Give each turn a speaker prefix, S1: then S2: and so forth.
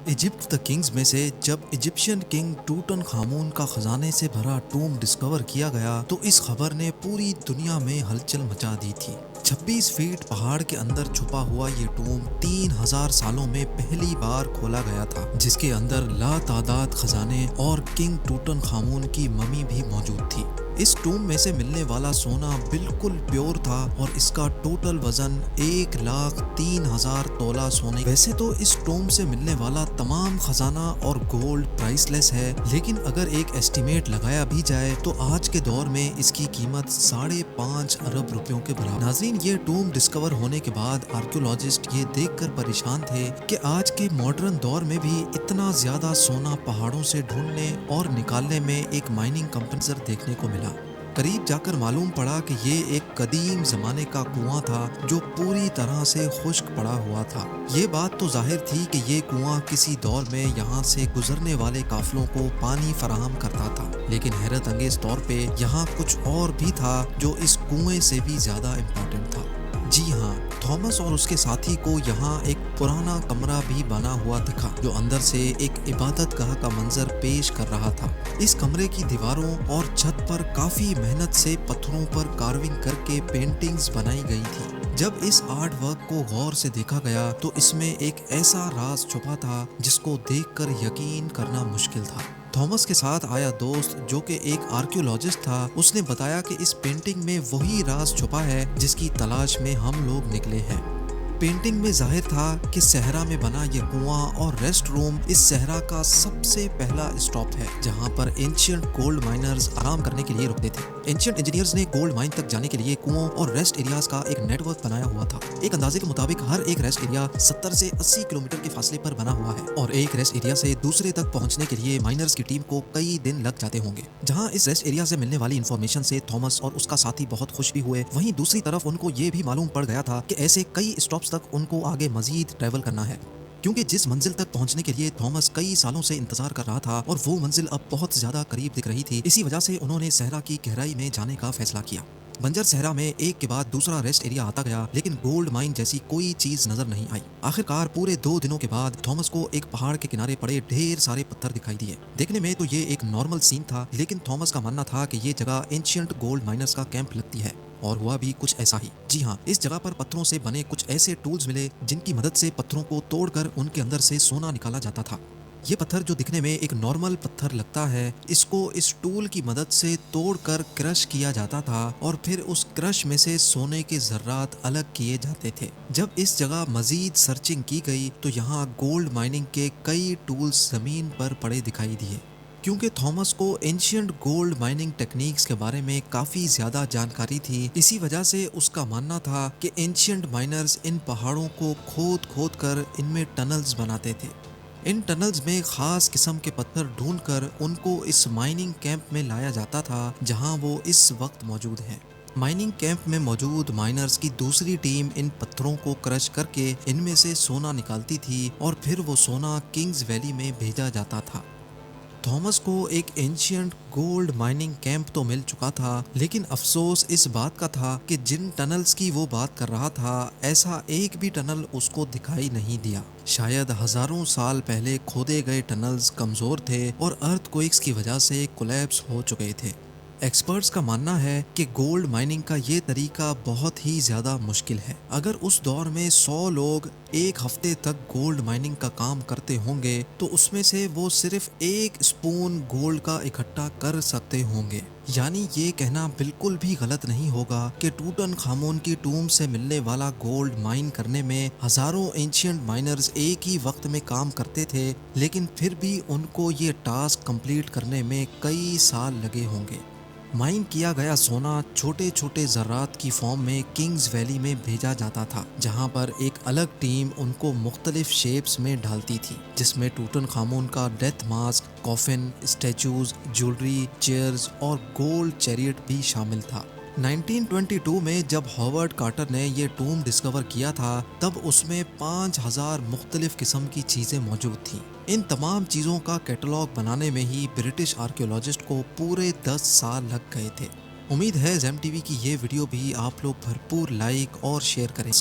S1: Egypt the Kings में से जब इजिप्शियन किंग टूटन खामून का खजाने से भरा टूम डिस्कवर किया गया तो इस खबर ने पूरी दुनिया में हलचल मचा दी थी। 26 फीट पहाड़ के अंदर छुपा हुआ ये टूम 3000 सालों में पहली बार खोला गया था, जिसके अंदर लातादाद खजाने और किंग टूटन खामून की ममी भी मौजूद थी। इस टूम में से मिलने वाला सोना बिल्कुल प्योर था और इसका टोटल वजन 1,03,000 तोला सोने। वैसे तो इस टूम से मिलने वाला तमाम खजाना और गोल्ड प्राइसलेस है, लेकिन अगर एक एस्टिमेट लगाया भी जाए तो आज के दौर में इसकी कीमत 5.5 अरब रुपयों के बराबर। नाज़रीन, ये टूम डिस्कवर होने के बाद आर्कियोलॉजिस्ट ये देखकर परेशान थे कि आज के मॉडर्न दौर में भी इतना ज्यादा सोना पहाड़ों से ढूंढने और निकालने में एक माइनिंग कंपनी देखने को मिला। करीब जाकर मालूम पड़ा कि ये एक कदीम जमाने का कुआं था जो पूरी तरह से खुश्क पड़ा हुआ था। ये बात तो जाहिर थी कि ये कुआं किसी दौर में यहाँ से गुजरने वाले काफिलों को पानी फराहम करता था, लेकिन हैरत अंगेज तौर पे यहाँ कुछ और भी था जो इस कुएं से भी ज्यादा इम्पोर्टेंट था। जी हाँ, थॉमस और उसके साथी को यहाँ एक पुराना कमरा भी बना हुआ दिखा जो अंदर से एक इबादतगाह का मंजर पेश कर रहा था। इस कमरे की दीवारों और छत पर काफी मेहनत से पत्थरों पर कार्विंग करके पेंटिंग्स बनाई गई थी। जब इस आर्ट वर्क को गौर से देखा गया तो इसमें एक ऐसा राज छुपा था जिसको देखकर यकीन करना मुश्किल था। थॉमस के साथ आया दोस्त जो कि एक आर्कियोलॉजिस्ट था, उसने बताया कि इस पेंटिंग में वही राज छुपा है जिसकी तलाश में हम लोग निकले हैं। पेंटिंग में जाहिर था कि सहरा में बना ये कुआं और रेस्ट रूम इस सहरा का सबसे पहला स्टॉप है जहां पर एंशिएंट गोल्ड माइनर्स आराम करने के लिए रुकते थे। एंशिएंट इंजीनियर्स ने गोल्ड माइन तक जाने के लिए कुओं और रेस्ट एरियाज का एक नेटवर्क बनाया हुआ था। एक अंदाजे के मुताबिक हर एक रेस्ट एरिया 70 से 80 किलोमीटर के फासले पर बना हुआ है और एक रेस्ट एरिया से दूसरे तक पहुंचने के लिए माइनर्स की टीम को कई दिन लग जाते होंगे। जहां इस रेस्ट एरिया से मिलने वाली इंफॉर्मेशन से थॉमस और उसका साथी बहुत खुश भी हुए, वहीं दूसरी तरफ उनको ये भी मालूम पड़ गया था कि ऐसे कई स्टॉप्स तक उनको आगे मजीद ट्रैवल करना है, क्योंकि जिस मंजिल तक पहुंचने के लिए थॉमस कई सालों से इंतजार कर रहा था और वो मंजिल अब बहुत ज्यादा करीब दिख रही थी। इसी वजह से उन्होंने सहरा की गहराई में जाने का फैसला किया। बंजर सहरा में एक के बाद दूसरा रेस्ट एरिया आता गया, लेकिन गोल्ड माइन जैसी कोई चीज नजर नहीं आई। आखिरकार पूरे 2 दिनों के बाद थॉमस को एक पहाड़ के किनारे पड़े ढेर सारे पत्थर दिखाई दिए। देखने में तो ये एक नॉर्मल सीन था, लेकिन थॉमस का मानना था कि ये जगह एंशिएंट गोल्ड माइनर्स का कैंप लगती है, और हुआ भी कुछ ऐसा ही। जी हाँ, इस जगह पर पत्थरों से बने कुछ ऐसे टूल्स मिले जिनकी मदद से पत्थरों को तोड़कर उनके अंदर से सोना निकाला जाता था। ये पत्थर जो दिखने में एक नॉर्मल पत्थर लगता है, इसको इस टूल की मदद से तोड़कर क्रश किया जाता था और फिर उस क्रश में से सोने के जर्रात अलग किए जाते थे। जब इस जगह मजीद सर्चिंग की गई तो यहाँ गोल्ड माइनिंग के कई टूल्स जमीन पर पड़े दिखाई दिए। क्योंकि थॉमस को एंशिएंट गोल्ड माइनिंग टेक्निक्स के बारे में काफ़ी ज़्यादा जानकारी थी, इसी वजह से उसका मानना था कि एंशिएंट माइनर्स इन पहाड़ों को खोद खोद कर इनमें टनल्स बनाते थे। इन टनल्स में ख़ास किस्म के पत्थर ढूंढकर उनको इस माइनिंग कैंप में लाया जाता था जहां वो इस वक्त मौजूद हैं। माइनिंग कैंप में मौजूद माइनर्स की दूसरी टीम इन पत्थरों को क्रश करके इनमें से सोना निकालती थी और फिर वो सोना किंग्स वैली में भेजा जाता था। थॉमस को एक एंशिएंट गोल्ड माइनिंग कैंप तो मिल चुका था, लेकिन अफसोस इस बात का था कि जिन टनल्स की वो बात कर रहा था, ऐसा एक भी टनल उसको दिखाई नहीं दिया। शायद हजारों साल पहले खोदे गए टनल्स कमजोर थे और अर्थक्वेक्स की वजह से कोलैप्स हो चुके थे। एक्सपर्ट्स का मानना है कि गोल्ड माइनिंग का ये तरीका बहुत ही ज़्यादा मुश्किल है। अगर उस दौर में 100 लोग एक हफ्ते तक गोल्ड माइनिंग का काम करते होंगे तो उसमें से वो सिर्फ 1 स्पून गोल्ड का इकट्ठा कर सकते होंगे। यानी ये कहना बिल्कुल भी गलत नहीं होगा कि टूटन खामून की टूम से मिलने वाला गोल्ड माइन करने में हजारों एंशिएंट माइनर्स एक ही वक्त में काम करते थे, लेकिन फिर भी उनको ये टास्क कंप्लीट करने में कई साल लगे होंगे। माइन किया गया सोना छोटे छोटे जर्रात की फॉर्म में किंग्स वैली में भेजा जाता था, जहां पर एक अलग टीम उनको मुख्तलिफ शेप्स में ढालती थी, जिसमें टूटन खामून का death mask, coffin, statues, jewellery, chairs और गोल्ड चैरियट भी शामिल था। 1922 में जब हॉवर्ड कार्टर ने ये टूम डिस्कवर किया था, तब उसमें 5000 मुख्तलिफ किस्म की चीज़ें मौजूद थीं। इन तमाम चीज़ों का कैटलॉग बनाने में ही ब्रिटिश आर्कियोलॉजिस्ट को पूरे 10 साल लग गए थे। उम्मीद है ज़ेम टीवी की ये वीडियो भी आप लोग भरपूर लाइक और शेयर करें।